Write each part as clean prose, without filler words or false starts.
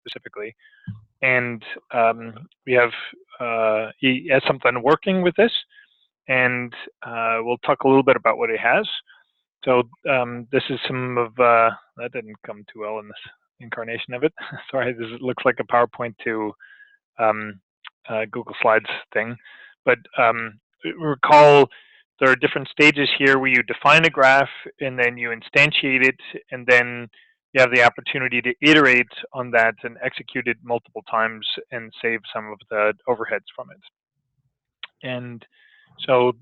specifically. And we have he has something working with this, and we'll talk a little bit about what it has. So this is some of that didn't come too well in this incarnation of it. Sorry, this looks like a PowerPoint to Google Slides thing, but recall there are different stages here where you define a graph and then you instantiate it, and then you have the opportunity to iterate on that and execute it multiple times and save some of the overheads from it. And so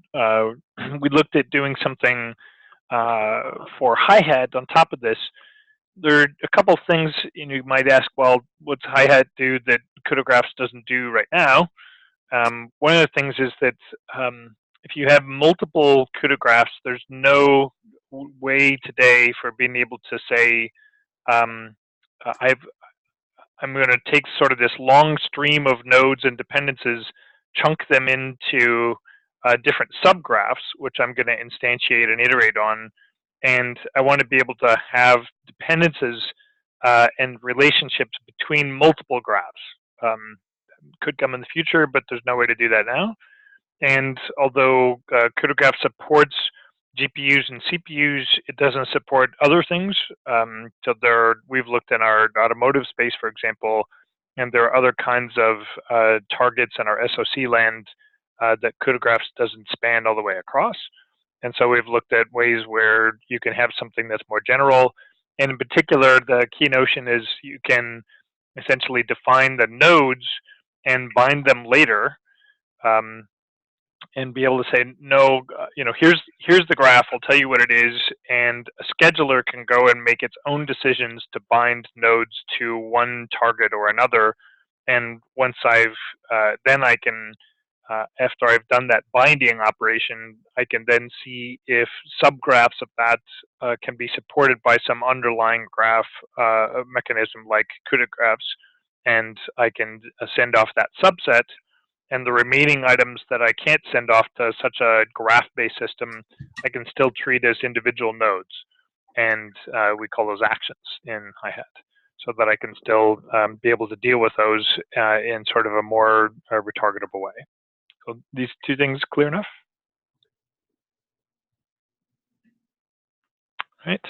we looked at doing something for HiHat on top of this. There are a couple of things you might ask, well, what's HiHat do that CUDA graphs doesn't do right now? One of the things is that if you have multiple CUDA graphs, there's no way today for being able to say, I'm going to take sort of this long stream of nodes and dependencies, chunk them into different subgraphs, which I'm going to instantiate and iterate on. And I want to be able to have dependencies and relationships between multiple graphs. Could come in the future, but there's no way to do that now. And although CUDA graph supports GPUs and CPUs, it doesn't support other things. So we've looked in our automotive space, for example, and there are other kinds of targets in our SoC land that CUDA graphs doesn't span all the way across. And so we've looked at ways where you can have something that's more general. And in particular, the key notion is you can essentially define the nodes and bind them later, and be able to say, no, here's the graph, I'll tell you what it is, and a scheduler can go and make its own decisions to bind nodes to one target or another. And once then I can, after I've done that binding operation, I can then see if subgraphs of that can be supported by some underlying graph mechanism like CUDA graphs, and I can send off that subset. And the remaining items that I can't send off to such a graph-based system, I can still treat as individual nodes. And we call those actions in HiHat, so that I can still be able to deal with those in sort of a more retargetable way. So these two things clear enough? Right.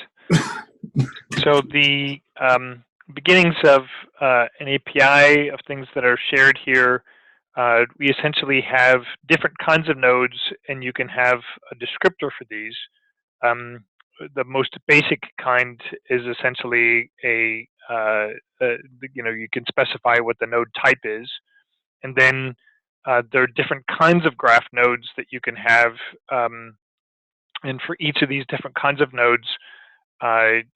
So the beginnings of an API of things that are shared here. We essentially have different kinds of nodes, and you can have a descriptor for these. The most basic kind is essentially you can specify what the node type is, and then there are different kinds of graph nodes that you can have, and for each of these different kinds of nodes,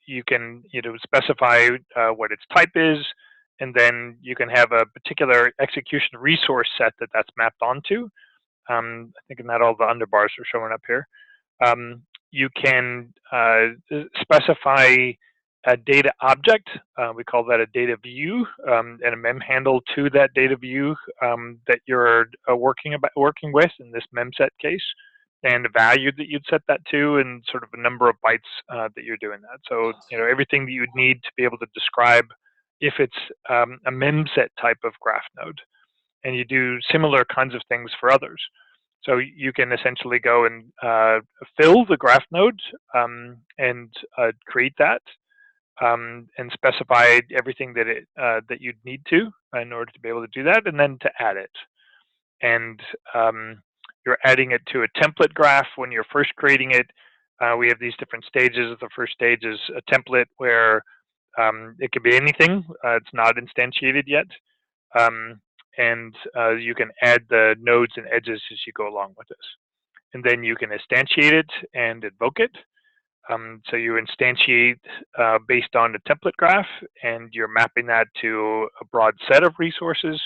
you can specify what its type is. And then you can have a particular execution resource set that's mapped onto. I think not all the underbars are showing up here. You can specify a data object. We call that a data view, and a mem handle to that data view that you're working with in this memset case, and the value that you'd set that to, and sort of a number of bytes that you're doing that. So everything that you'd need to be able to describe if it's a memset type of graph node. And you do similar kinds of things for others. So you can essentially go and fill the graph node and create that and specify everything that you'd need to in order to be able to do that, and then to add it. And you're adding it to a template graph when you're first creating it. We have these different stages. The first stage is a template where it could be anything. It's not instantiated yet. And you can add the nodes and edges as you go along with this. And then you can instantiate it and invoke it. So you instantiate based on the template graph, and you're mapping that to a broad set of resources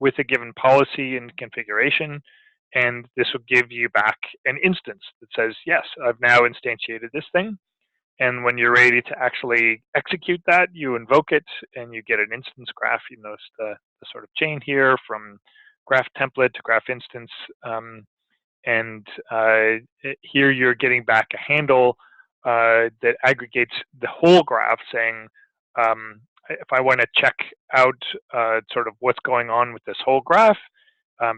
with a given policy and configuration. And this will give you back an instance that says, yes, I've now instantiated this thing. And when you're ready to actually execute that, you invoke it and you get an instance graph. You notice the sort of chain here from graph template to graph instance. Here you're getting back a handle that aggregates the whole graph, saying, if I want to check out sort of what's going on with this whole graph,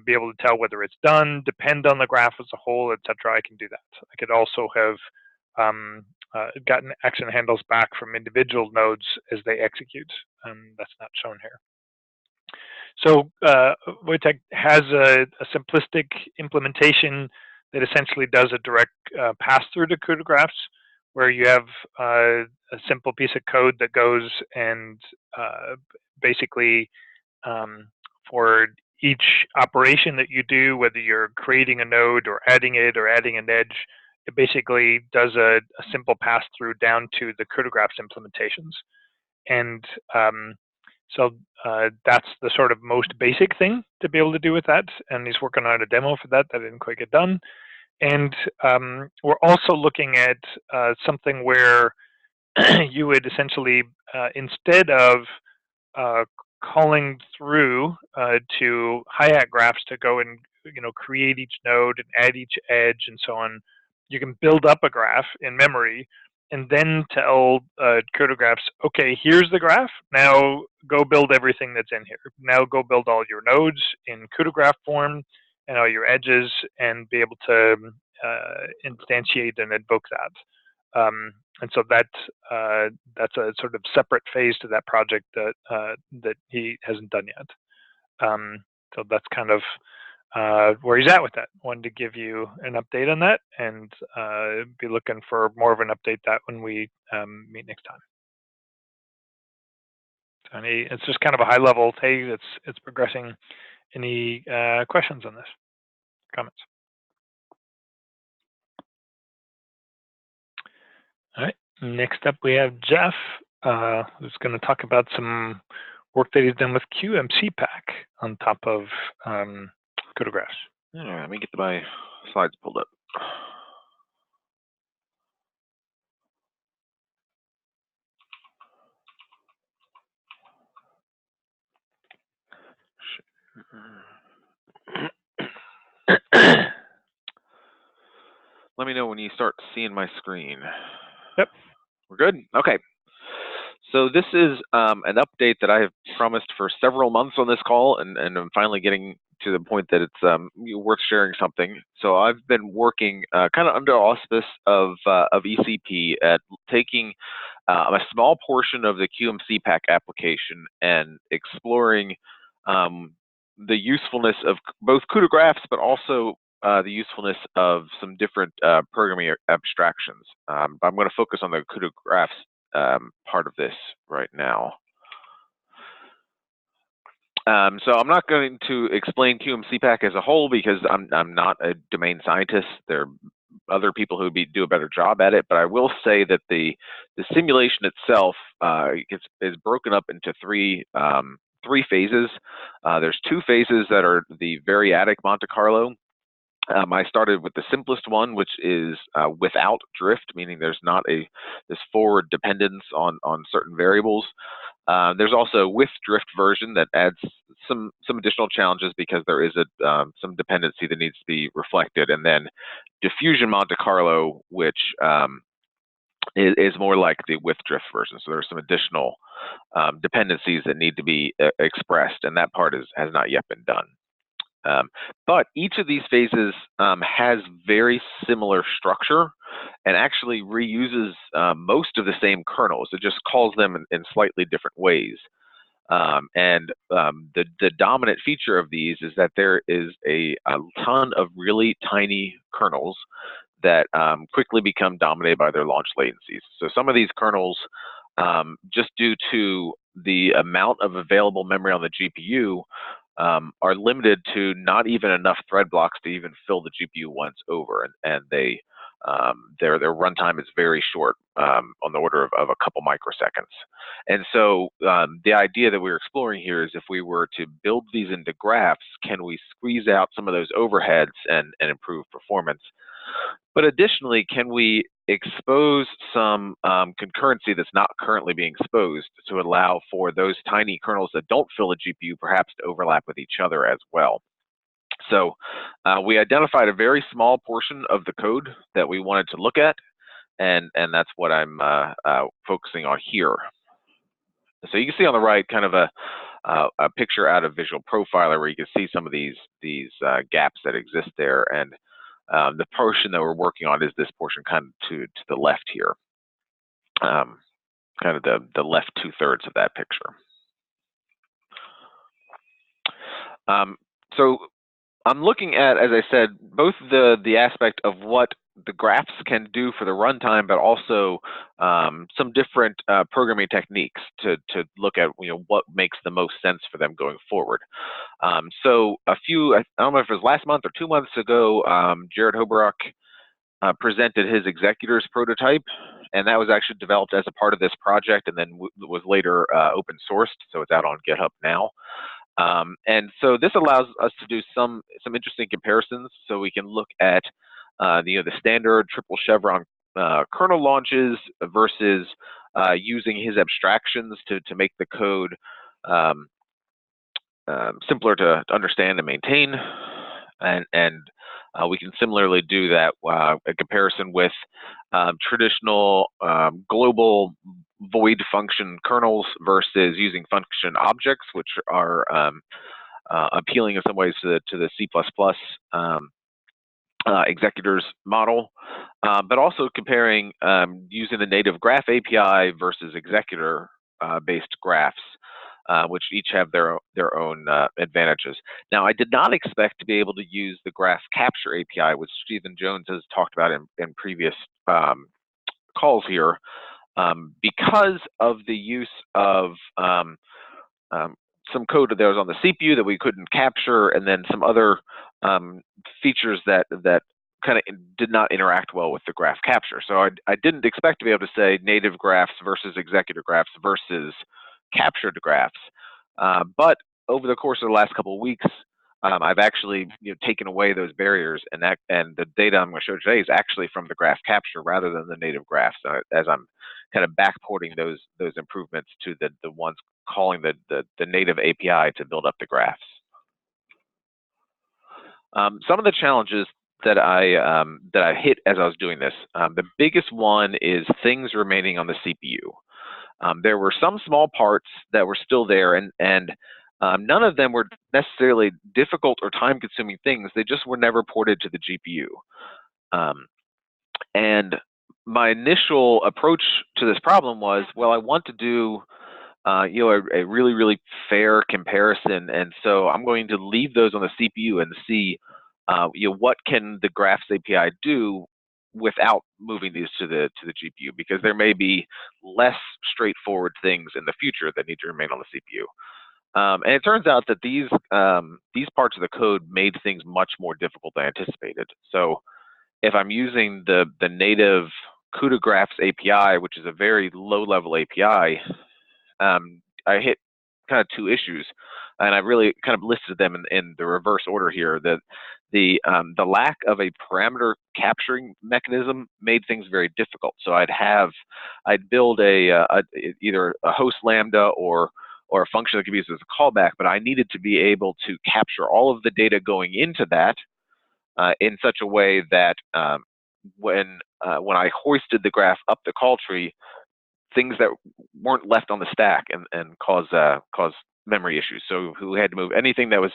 be able to tell whether it's done, depend on the graph as a whole, etc., I can do that. I could also have gotten action handles back from individual nodes as they execute. That's not shown here. So Wojtek has a simplistic implementation that essentially does a direct pass-through to CUDA graphs, where you have a simple piece of code that goes and basically for each operation that you do, whether you're creating a node or adding it or adding an edge, it basically does a simple pass-through down to the CUDA graphs implementations. And so that's the sort of most basic thing to be able to do with that. And he's working on a demo for that didn't quite get done. And we're also looking at something where you would essentially, instead of calling through to HiHat graphs to go and create each node and add each edge and so on, you can build up a graph in memory and then tell CUDA graphs, okay, here's the graph. Now go build everything that's in here. Now go build all your nodes in CUDA graph form and all your edges, and be able to instantiate and invoke that. And so that's a sort of separate phase to that project that he hasn't done yet. So that's kind of where he's at with that. Wanted to give you an update on that, and be looking for more of an update that when we meet next time. So it's just kind of a high level. Hey, it's progressing. Any questions on this? Comments? All right. Next up, we have Jeff, who's going to talk about some work that he's done with QMC Pack on top of CUDA graphs. All right, let me get my slides pulled up. Let me know when you start seeing my screen. Yep. We're good? Okay. So this is an update that I have promised for several months on this call, and I'm finally getting to the point that it's worth sharing something. So I've been working kind of under auspice of ECP at taking a small portion of the QMC Pack application and exploring the usefulness of both CUDA graphs, but also the usefulness of some different programming abstractions. But I'm going to focus on the CUDA graphs part of this right now. So I'm not going to explain QMC Pack as a whole because I'm not a domain scientist. There are other people who do a better job at it, but I will say that the simulation itself is broken up into three phases. There's two phases that are the variadic Monte Carlo. I started with the simplest one, which is without drift, meaning there's not this forward dependence on certain variables. There's also a with drift version that adds some additional challenges because there is some dependency that needs to be reflected, and then diffusion Monte Carlo, which is more like the with drift version. So there's some additional dependencies that need to be expressed, and that part has not yet been done. But each of these phases has very similar structure and actually reuses most of the same kernels. It just calls them in slightly different ways. The dominant feature of these is that there is a ton of really tiny kernels that quickly become dominated by their launch latencies. So some of these kernels, just due to the amount of available memory on the GPU, are limited to not even enough thread blocks to even fill the GPU once over, and their runtime is very short, on the order of a couple microseconds. And so the idea that we're exploring here is if we were to build these into graphs, can we squeeze out some of those overheads and improve performance? But additionally, can we expose some concurrency that's not currently being exposed to allow for those tiny kernels that don't fill a GPU perhaps to overlap with each other as well? So we identified a very small portion of the code that we wanted to look at, and that's what I'm focusing on here. So you can see on the right kind of a picture out of Visual Profiler where you can see some of these gaps that exist there, and the portion that we're working on is this portion kind of to the left here, kind of the left 2/3 of that picture. So I'm looking at, as I said, both the aspect of what the graphs can do for the runtime, but also some different programming techniques to look at what makes the most sense for them going forward. So I don't know if it was last month or 2 months ago, Jared Hoberock presented his executors prototype, and that was actually developed as a part of this project, and then was later open sourced, so it's out on GitHub now. And so this allows us to do some interesting comparisons. So we can look at the standard triple chevron kernel launches versus using his abstractions to make the code simpler to understand and maintain. And we can similarly do that a comparison with traditional global void function kernels versus using function objects, which are appealing in some ways to the C++ executors model, but also comparing using the native graph API versus executor-based graphs, which each have their own advantages. Now, I did not expect to be able to use the graph capture API, which Stephen Jones has talked about in previous calls here, because of the use of some code that was on the CPU that we couldn't capture, and then some other features that kind of did not interact well with the graph capture. So I didn't expect to be able to say native graphs versus executor graphs versus captured graphs. But over the course of the last couple of weeks, I've actually taken away those barriers, and the data I'm going to show today is actually from the graph capture rather than the native graphs, as I'm kind of backporting those improvements to the ones calling the native API to build up the graphs. Some of the challenges that I hit as I was doing this, the biggest one is things remaining on the CPU. There were some small parts that were still there, and none of them were necessarily difficult or time-consuming things. They just were never ported to the GPU. And my initial approach to this problem was, well, I want to do a really, really fair comparison, and so I'm going to leave those on the CPU and see what can the Graphs API do without moving these to the GPU, because there may be less straightforward things in the future that need to remain on the CPU. And it turns out that these parts of the code made things much more difficult than anticipated. So if I'm using the native CUDA Graphs API, which is a very low-level API, I hit kind of two issues, and I really kind of listed them in the reverse order here. That the lack of a parameter capturing mechanism made things very difficult. So I'd build either a host lambda or a function that could be used as a callback, but I needed to be able to capture all of the data going into that in such a way that when I hoisted the graph up the call tree, things that weren't left on the stack and cause memory issues. So we had to move anything that was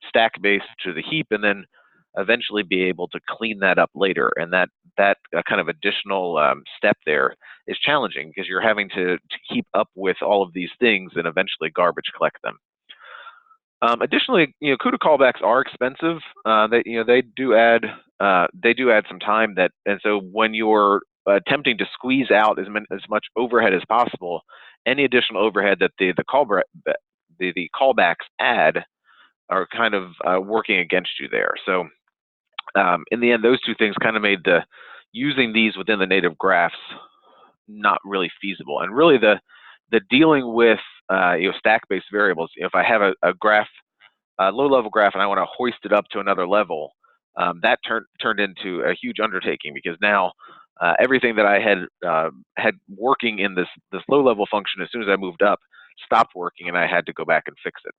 stack-based to the heap, and then eventually be able to clean that up later. And that kind of additional step there is challenging, because you're having to keep up with all of these things and eventually garbage collect them. Additionally, CUDA callbacks are expensive. They do add some time, and so when you're attempting to squeeze out as much overhead as possible, any additional overhead that the callbacks add are kind of working against you there. So in the end, those two things kind of made using these within the native graphs not really feasible. And really the dealing with stack-based variables, if I have a graph, a low-level graph, and I want to hoist it up to another level, that turned into a huge undertaking, because now everything that I had working in this low-level function, as soon as I moved up, stopped working, and I had to go back and fix it.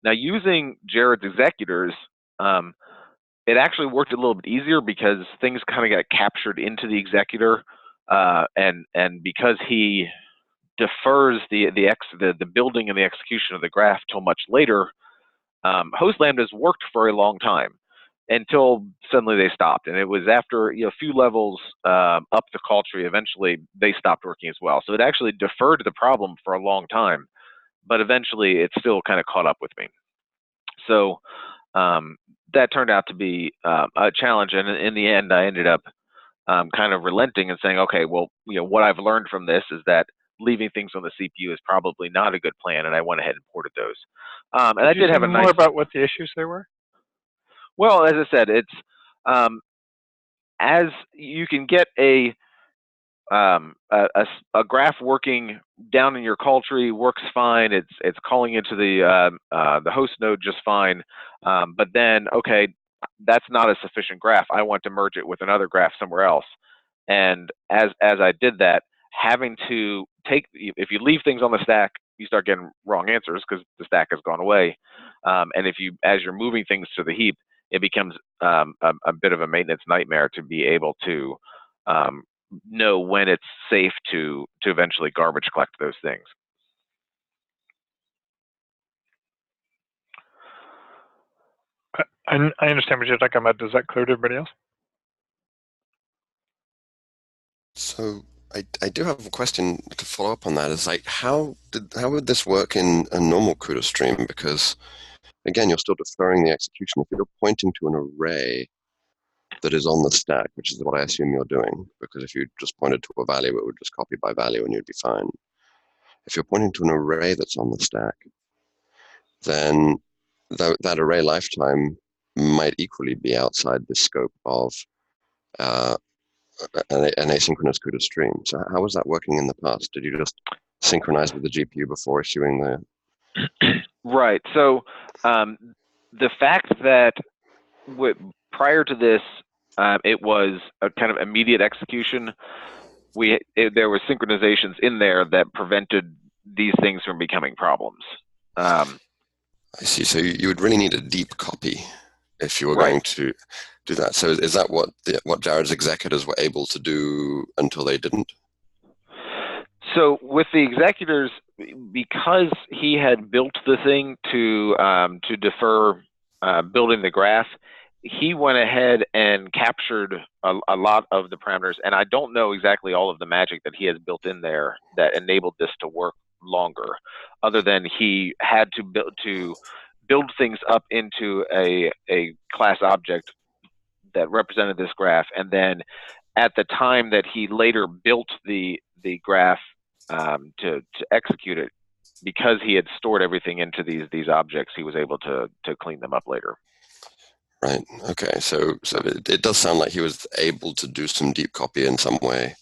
Now, using Jared's executors, it actually worked a little bit easier, because things kind of got captured into the executor, and because he defers the building and the execution of the graph till much later, host lambdas worked for a long time until suddenly they stopped. And it was after a few levels up the call tree, eventually they stopped working as well. So it actually deferred the problem for a long time, but eventually it still kind of caught up with me. So that turned out to be a challenge. And in the end, I ended up kind of relenting and saying, okay, well, what I've learned from this is that leaving things on the CPU is probably not a good plan, and I went ahead and ported those. And I did have a nice. More about what the issues there were? Well, as I said, it's as you can get a graph working down in your call tree works fine. It's calling into the host node just fine. But then, okay, that's not a sufficient graph. I want to merge it with another graph somewhere else. And as I did that, having to if you leave things on the stack, you start getting wrong answers because the stack has gone away. And as you're moving things to the heap, it becomes a bit of a maintenance nightmare to be able to know when it's safe to eventually garbage collect those things. I understand what you're talking about. Does that clear to everybody else? So I do have a question to follow up on that. Is like how would this work in a normal CUDA stream? Because again, you're still deferring the execution. If you're pointing to an array that is on the stack, which is what I assume you're doing, because if you just pointed to a value, it would just copy by value and you'd be fine. If you're pointing to an array that's on the stack, then that array lifetime might equally be outside the scope of an asynchronous CUDA stream. So how was that working in the past? Did you just synchronize with the GPU before issuing the... Right. So the fact that prior to this, it was a kind of immediate execution. There were synchronizations in there that prevented these things from becoming problems. I see. So you would really need a deep copy if you were right. going to do that. So is that what Jared's executors were able to do until they didn't? So with the executors, because he had built the thing to defer building the graph, he went ahead and captured a lot of the parameters. And I don't know exactly all of the magic that he has built in there that enabled this to work longer, other than he had to build things up into a class object that represented this graph, and then at the time that he later built the graph to execute it, because he had stored everything into these objects, he was able to clean them up later. Right. Okay. So it does sound like he was able to do some deep copy in some way.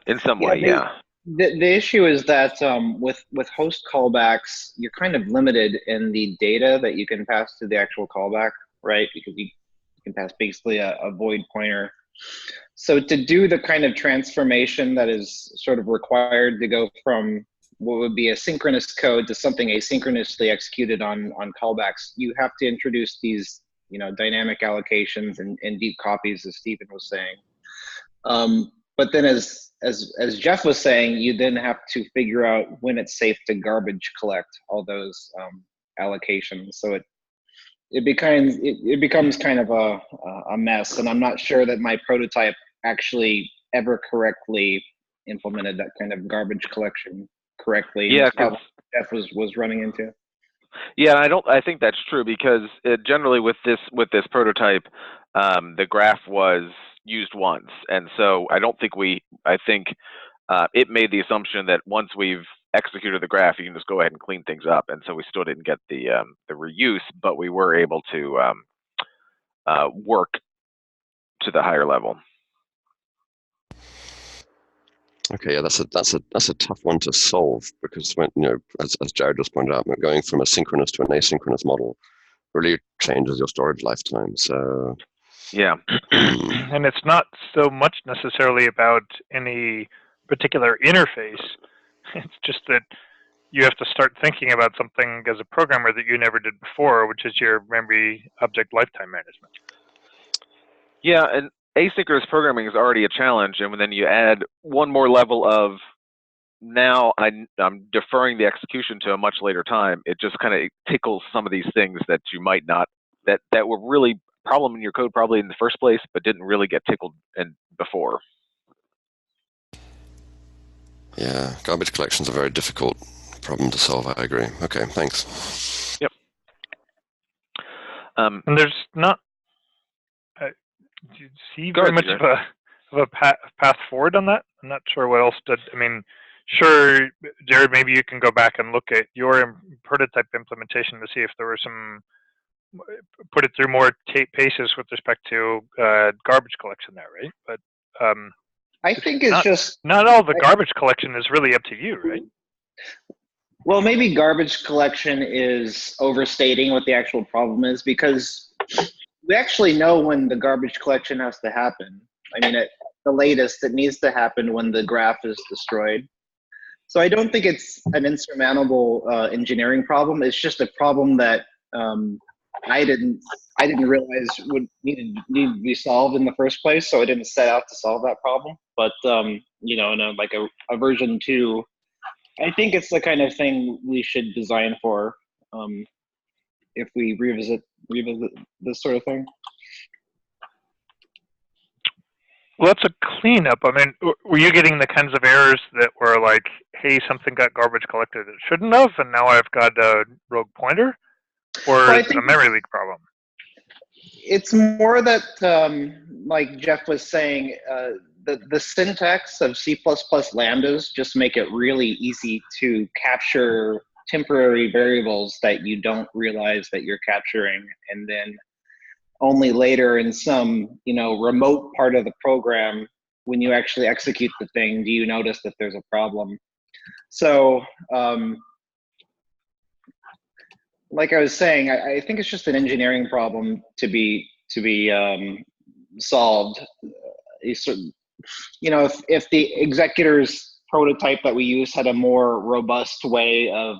In some way, yeah. The issue is that with host callbacks, you're kind of limited in the data that you can pass to the actual callback, right? Because you can pass basically a void pointer. So to do the kind of transformation that is sort of required to go from what would be a synchronous code to something asynchronously executed on callbacks, you have to introduce these dynamic allocations and deep copies, as Stephen was saying. But then as Jeff was saying, you then have to figure out when it's safe to garbage collect all those allocations. So it becomes kind of a mess, and I'm not sure that my prototype actually ever correctly implemented that kind of garbage collection correctly. Yeah, because Jeff was running into. Yeah, I think that's true, because generally with this prototype, the graph was used once, and so I think it made the assumption that once we've executed the graph, you can just go ahead and clean things up, and so we still didn't get the reuse, but we were able to work to the higher level. Okay, yeah, that's a tough one to solve, because when as Jared just pointed out, going from a synchronous to an asynchronous model really changes your storage lifetime. So yeah, and it's not so much necessarily about any particular interface. It's just that you have to start thinking about something as a programmer that you never did before, which is your memory object lifetime management. Yeah, and asynchronous programming is already a challenge, and then you add one more level of now I'm deferring the execution to a much later time. It just kind of tickles some of these things that you might not, that were really problem in your code probably in the first place, but didn't really get tickled before. Yeah, garbage collection is a very difficult problem to solve. I agree. Okay, thanks. Yep. And there's not. Do you see very much of a path forward on that? I'm not sure what else did. I mean, sure, Jared, maybe you can go back and look at your prototype implementation to see if there were some, put it through more paces with respect to garbage collection there, right? But I think it's just not all the garbage collection is really up to you, right? Well, maybe garbage collection is overstating what the actual problem is, because we actually know when the garbage collection has to happen. I mean, at the latest, it needs to happen when the graph is destroyed. So I don't think it's an insurmountable engineering problem. It's just a problem that I didn't realize would need to be solved in the first place. So I didn't set out to solve that problem. But you know, in a version 2, I think it's the kind of thing we should design for if we revisit this sort of thing. Well, that's a cleanup. I mean, were you getting the kinds of errors that were like, hey, something got garbage collected that shouldn't have, and now I've got a rogue pointer? Or well, is it a memory leak problem? It's more that, like Jeff was saying, the syntax of C++ lambdas just make it really easy to capture temporary variables that you don't realize that you're capturing, and then only later in some, you know, remote part of the program, when you actually execute the thing, do you notice that there's a problem. So like I was saying, I think it's just an engineering problem to be solved. You know, if the executor's prototype that we use had a more robust way of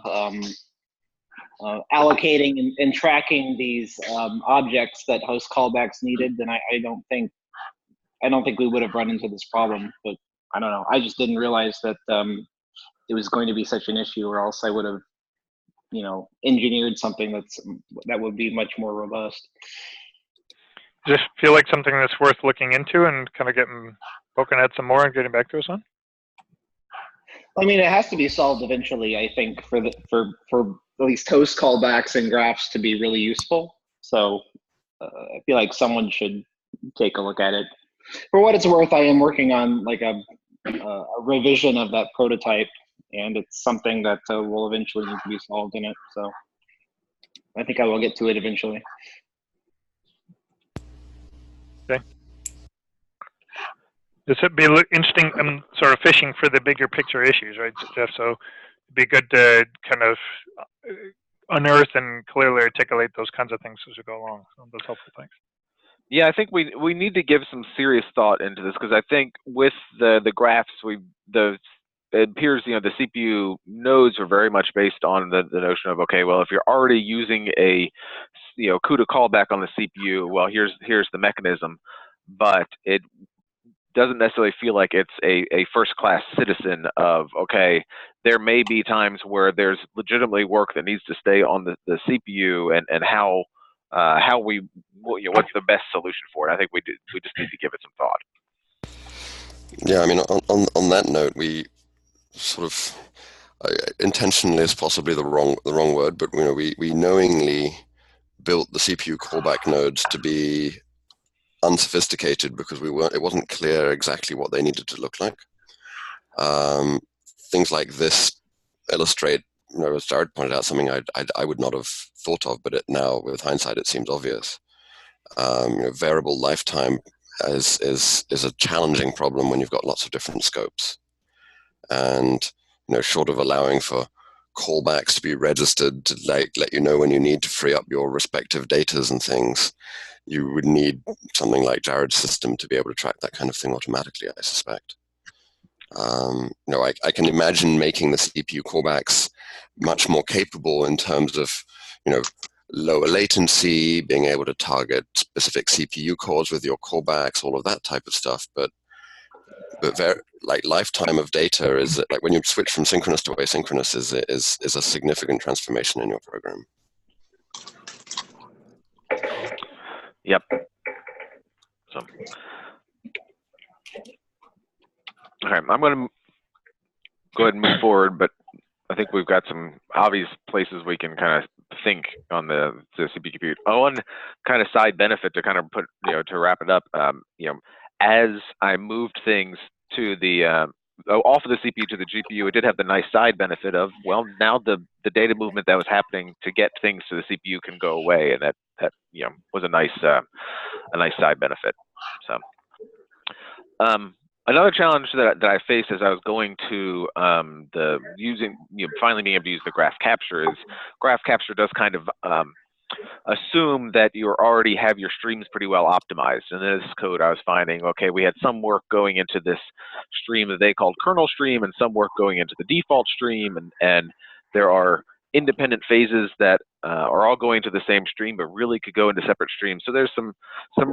allocating and tracking these objects that host callbacks needed, then I don't think we would have run into this problem. But I don't know. I just didn't realize that it was going to be such an issue, or else I would have, you know, engineered something that would be much more robust. Just feel like something that's worth looking into and kind of poking at some more and getting back to us on? I mean, it has to be solved eventually, I think, for at least host callbacks and graphs to be really useful. So I feel like someone should take a look at it. For what it's worth, I am working on like a revision of that prototype, and it's something that will eventually need to be solved in it. So I think I will get to it eventually. Okay. This would be interesting. I'm sort of fishing for the bigger picture issues, right, Jeff? So it'd be good to kind of unearth and clearly articulate those kinds of things as we go along. So that's helpful. Thanks. Yeah, I think we need to give some serious thought into this, because I think with the graphs, it appears, you know, the CPU nodes are very much based on the notion of, okay, well, if you're already using a, you know, CUDA callback on the CPU, well, here's the mechanism, but it doesn't necessarily feel like it's a first-class citizen of, okay, there may be times where there's legitimately work that needs to stay on the CPU, and how we, you know, what's the best solution for it. I think we just need to give it some thought. Yeah, I mean, on that note, we sort of intentionally is possibly the wrong word, but you know, we knowingly built the CPU callback nodes to be unsophisticated because it wasn't clear exactly what they needed to look like. Things like this illustrate, you know, as Jared pointed out, something I would not have thought of, but now with hindsight it seems obvious. You know, variable lifetime is a challenging problem when you've got lots of different scopes, and you know, short of allowing for callbacks to be registered to let you know when you need to free up your respective datas and things, you would need something like Jared's system to be able to track that kind of thing automatically, I suspect. You know, I can imagine making the CPU callbacks much more capable in terms of, you know, lower latency, being able to target specific CPU cores with your callbacks, all of that type of stuff. But like lifetime of data is like when you switch from synchronous to asynchronous is a significant transformation in your program. Yep. So, all right, I'm going to go ahead and move forward, but I think we've got some obvious places we can kind of think on the CPU compute. One kind of side benefit to kind of put, to wrap it up, as I moved things to the off of the CPU to the GPU, it did have the nice side benefit of, well, now the data movement that was happening to get things to the CPU can go away, and that was a nice side benefit. So. Another challenge that I faced as I was going to finally being able to use the graph capture is graph capture does kind of assume that you already have your streams pretty well optimized. And in this code, I was finding, okay, we had some work going into this stream that they called kernel stream, and some work going into the default stream, and there are independent phases that are all going to the same stream, but really could go into separate streams. So there's some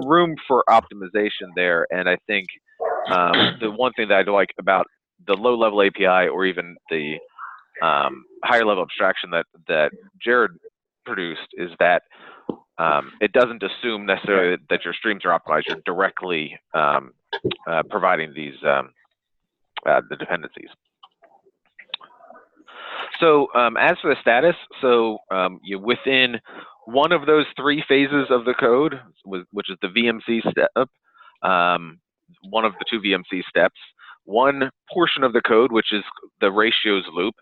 room for optimization there, and I think the one thing that I like about the low-level API or even the higher-level abstraction that Jared produced is that it doesn't assume necessarily that your streams are optimized. You're directly providing these the dependencies. So as for the status, within one of those three phases of the code, which is the VMC step, one of the two VMC steps, one portion of the code, which is the ratios loop,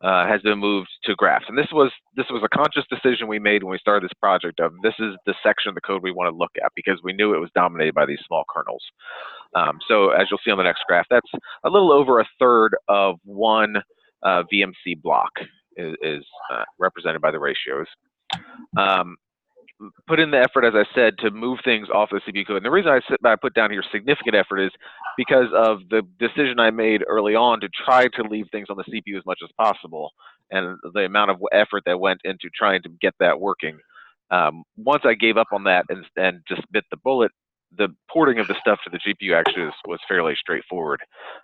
has been moved to graphs. And this was a conscious decision we made when we started this project of this is the section of the code we want to look at because we knew it was dominated by these small kernels. So as you'll see on the next graph, that's a little over a third of one VMC block is represented by the ratios. Put in the effort, as I said, to move things off the CPU code. And the reason I put down here significant effort is because of the decision I made early on to try to leave things on the CPU as much as possible, and the amount of effort that went into trying to get that working. Once I gave up on that and just bit the bullet, the porting of the stuff to the GPU actually was fairly straightforward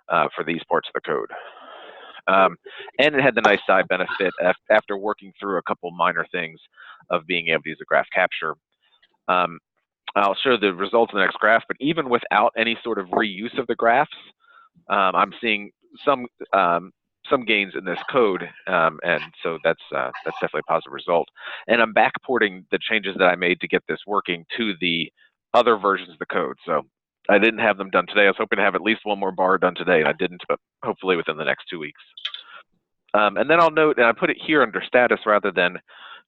for these parts of the code. And it had the nice side benefit after working through a couple minor things of being able to use the graph capture. I'll show the results in the next graph, but even without any sort of reuse of the graphs, I'm seeing some gains in this code, and so that's definitely a positive result. And I'm backporting the changes that I made to get this working to the other versions of the code. So I didn't have them done today. I was hoping to have at least one more bar done today, and I didn't, but hopefully within the next 2 weeks. And then I'll note, and I put it here under status rather than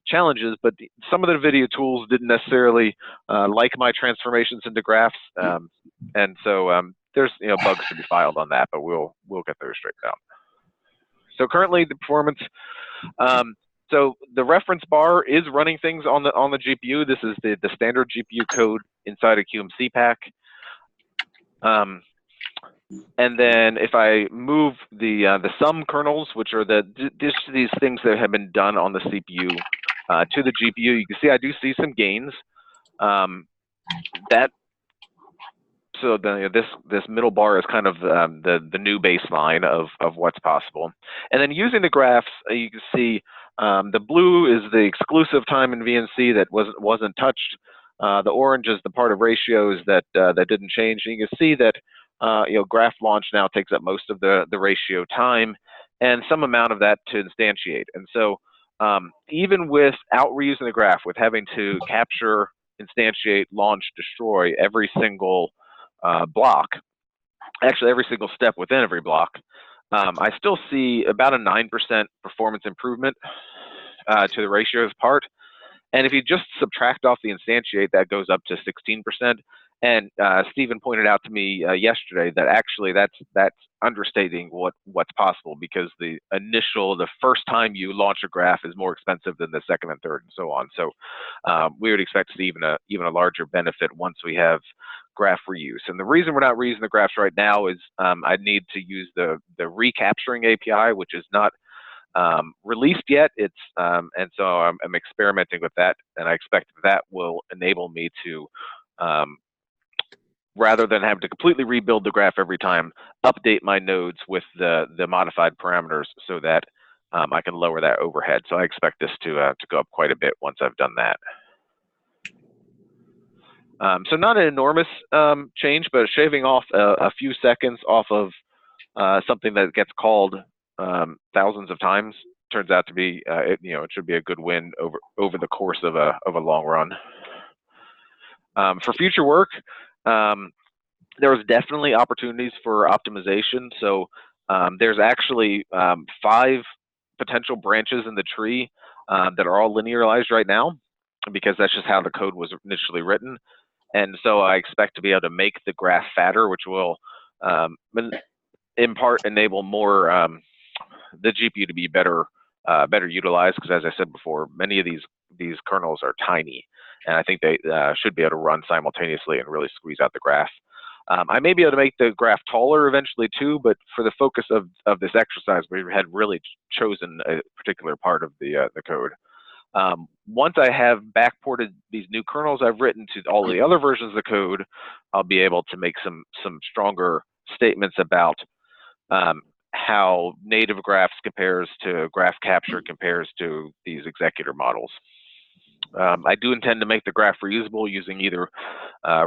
challenges, but some of the video tools didn't necessarily like my transformations into graphs, and so there's bugs to be filed on that, but we'll get those straightened out. So currently the performance, so the reference bar is running things on the GPU. This is the standard GPU code inside a QMC pack. And then if I move the sum kernels, which are these things that have been done on the CPU to the GPU, you can see I do see some gains. So this middle bar is kind of the new baseline of what's possible. And then using the graphs, you can see the blue is the exclusive time in VNC that wasn't touched. The orange is the part of ratios that didn't change. And you can see that graph launch now takes up most of the ratio time and some amount of that to instantiate. And so even without reusing the graph, with having to capture, instantiate, launch, destroy every single block, actually every single step within every block, I still see about a 9% performance improvement to the ratios part. And if you just subtract off the instantiate, that goes up to 16%. And Stephen pointed out to me yesterday that actually that's understating what's possible, because the first time you launch a graph is more expensive than the second and third and so on. So we would expect to see even a larger benefit once we have graph reuse. And the reason we're not reusing the graphs right now is I need to use the recapturing API, which is not released yet. And so I'm experimenting with that, and I expect that will enable me to rather than have to completely rebuild the graph every time, update my nodes with the modified parameters so that I can lower that overhead. So I expect this to go up quite a bit once I've done that. So not an enormous change, but shaving off a few seconds off of something that gets called thousands of times turns out to be, it should be a good win over the course of a long run. For future work, there was definitely opportunities for optimization. So there's actually 5 potential branches in the tree that are all linearized right now, because that's just how the code was initially written. And so I expect to be able to make the graph fatter, which will in part enable more the GPU to be better utilized, because as I said before, many of these kernels are tiny, and I think they should be able to run simultaneously and really squeeze out the graph. I may be able to make the graph taller eventually too, but for the focus of this exercise, we had really chosen a particular part of the code. Once I have backported these new kernels I've written to all the other versions of the code, I'll be able to make some stronger statements about how native graphs compares to graph capture compares to these executor models. I do intend to make the graph reusable using either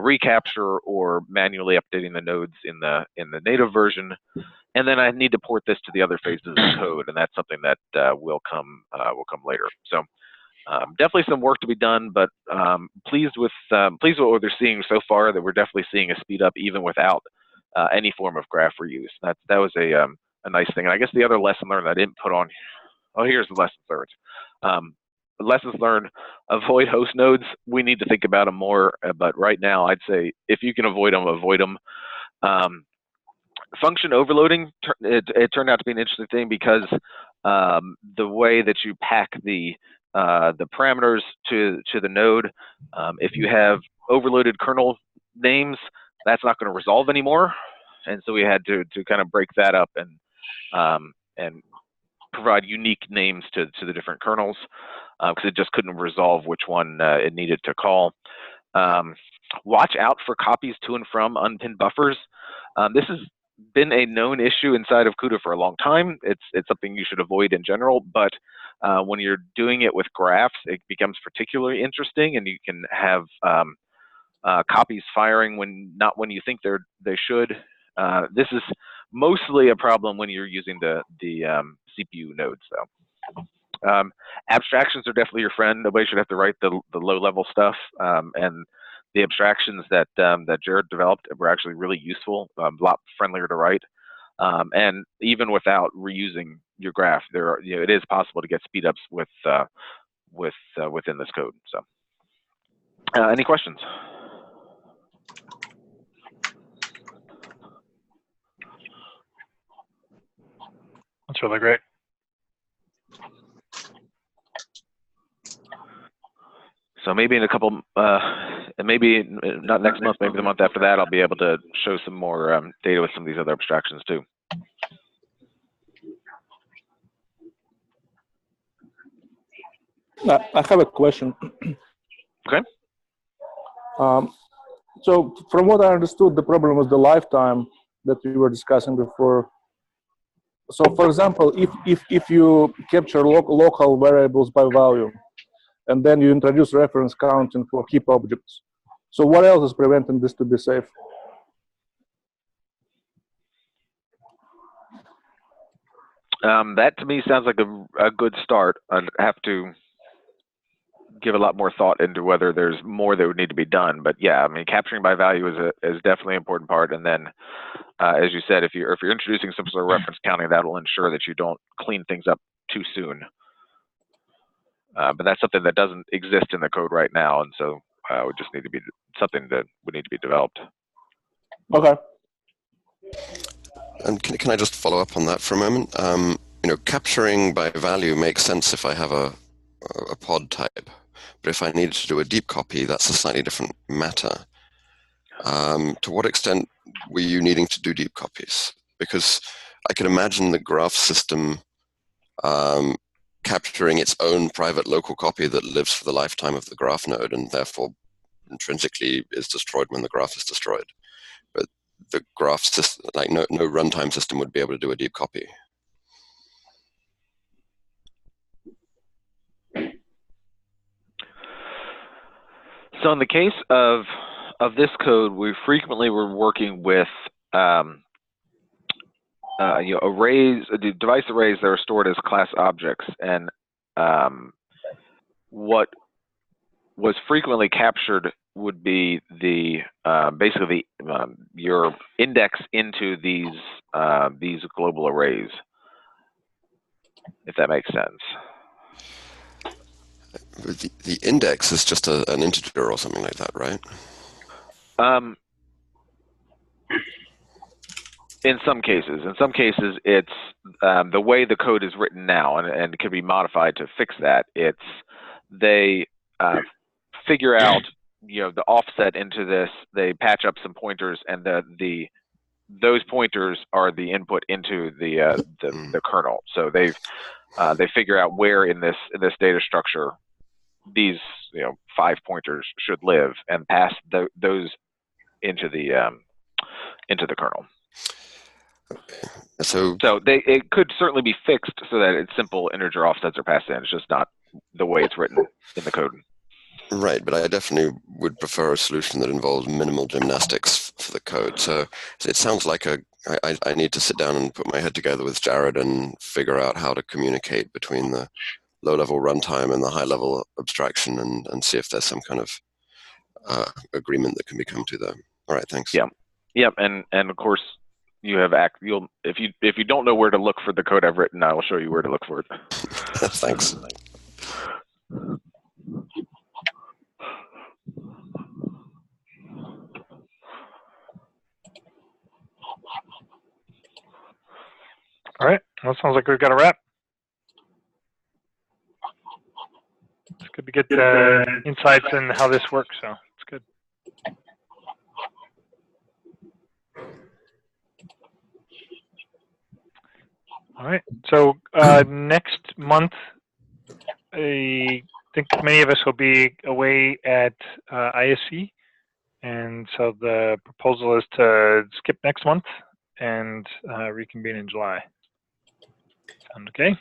recapture or manually updating the nodes in the native version, and then I need to port this to the other phases of the code, and that's something that will come later. So definitely some work to be done, but pleased with what they're seeing so far. That we're definitely seeing a speed up even without any form of graph reuse. That was a nice thing. And I guess the other lesson learned I didn't put on. Oh, here's the lesson learned. Lessons learned: avoid host nodes. We need to think about them more, but right now I'd say if you can avoid them, avoid them. Function overloading, it turned out to be an interesting thing, because the way that you pack the parameters to the node, if you have overloaded kernel names, that's not going to resolve anymore, and so we had to kind of break that up and provide unique names to the different kernels, because it just couldn't resolve which one it needed to call. Watch out for copies to and from unpinned buffers. This has been a known issue inside of CUDA for a long time. It's something you should avoid in general, but when you're doing it with graphs, it becomes particularly interesting, and you can have copies firing not when you think they should. This is mostly a problem when you're using the CPU nodes, though. Abstractions are definitely your friend. Nobody should have to write the low-level stuff, and the abstractions that Jared developed were actually really useful, a lot friendlier to write, and even without reusing your graph, it is possible to get speedups within this code. So, any questions? That's really great. So maybe in a couple, maybe not next month, maybe the month after that, I'll be able to show some more data with some of these other abstractions too. I have a question. Okay. So from what I understood, the problem was the lifetime that we were discussing before. So for example, if you capture local variables by value, and then you introduce reference counting for heap objects, so what else is preventing this to be safe? That to me sounds like a good start. I'd have to give a lot more thought into whether there's more that would need to be done. But yeah, I mean, capturing by value is definitely an important part. And then, as you said, if you're introducing some sort of reference counting, that'll ensure that you don't clean things up too soon. But that's something that doesn't exist in the code right now, and so it would just need to be something that would need to be developed. Okay. And can I just follow up on that for a moment? Capturing by value makes sense if I have a pod type, but if I needed to do a deep copy, that's a slightly different matter. To what extent were you needing to do deep copies? Because I can imagine the graph system capturing its own private local copy that lives for the lifetime of the graph node and therefore intrinsically is destroyed when the graph is destroyed. the graph system, like no runtime system would be able to do a deep copy. So in the case of this code, we frequently were working with arrays, device arrays that are stored as class objects, and what was frequently captured would be the basically your index into these global arrays, if that makes sense. The index is just an integer or something like that, right? In some cases, it's the way the code is written now, and it can be modified to fix that. They figure out the offset into this. They patch up some pointers, and those pointers are the input into the kernel. So they figure out where in this data structure these 5 pointers should live, and pass those into the kernel. So it could certainly be fixed so that it's simple integer offsets are passed in. It's just not the way it's written in the code. Right, but I definitely would prefer a solution that involves minimal gymnastics for the code. So it sounds like I need to sit down and put my head together with Jared and figure out how to communicate between the low-level runtime and the high-level abstraction, and see if there's some kind of agreement that can be come to there. All right, thanks. Yeah, yep, and of course you have if you don't know where to look for the code I've written, I will show you where to look for it. Thanks. All right, well, sounds like we've got a wrap. It's good to get insights in how this works, so it's good. All right, so next month, I think many of us will be away at ISC, and so the proposal is to skip next month and reconvene in July. Sound okay?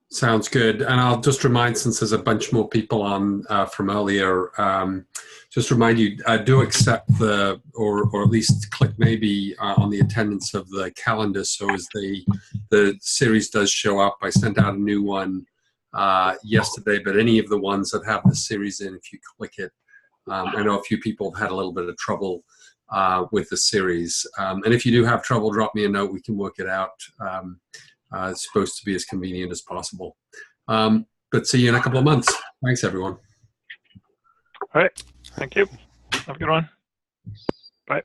Sounds good. And I'll just remind, since there's a bunch more people on from earlier, just remind you, do accept or at least click maybe on the attendance of the calendar, so as the series does show up. I sent out a new one yesterday, but any of the ones that have the series in, if you click it, I know a few people have had a little bit of trouble with the series. And if you do have trouble, drop me a note. We can work it out. It's supposed to be as convenient as possible. But see you in a couple of months. Thanks, everyone. All right. Thank you. Have a good one. Bye.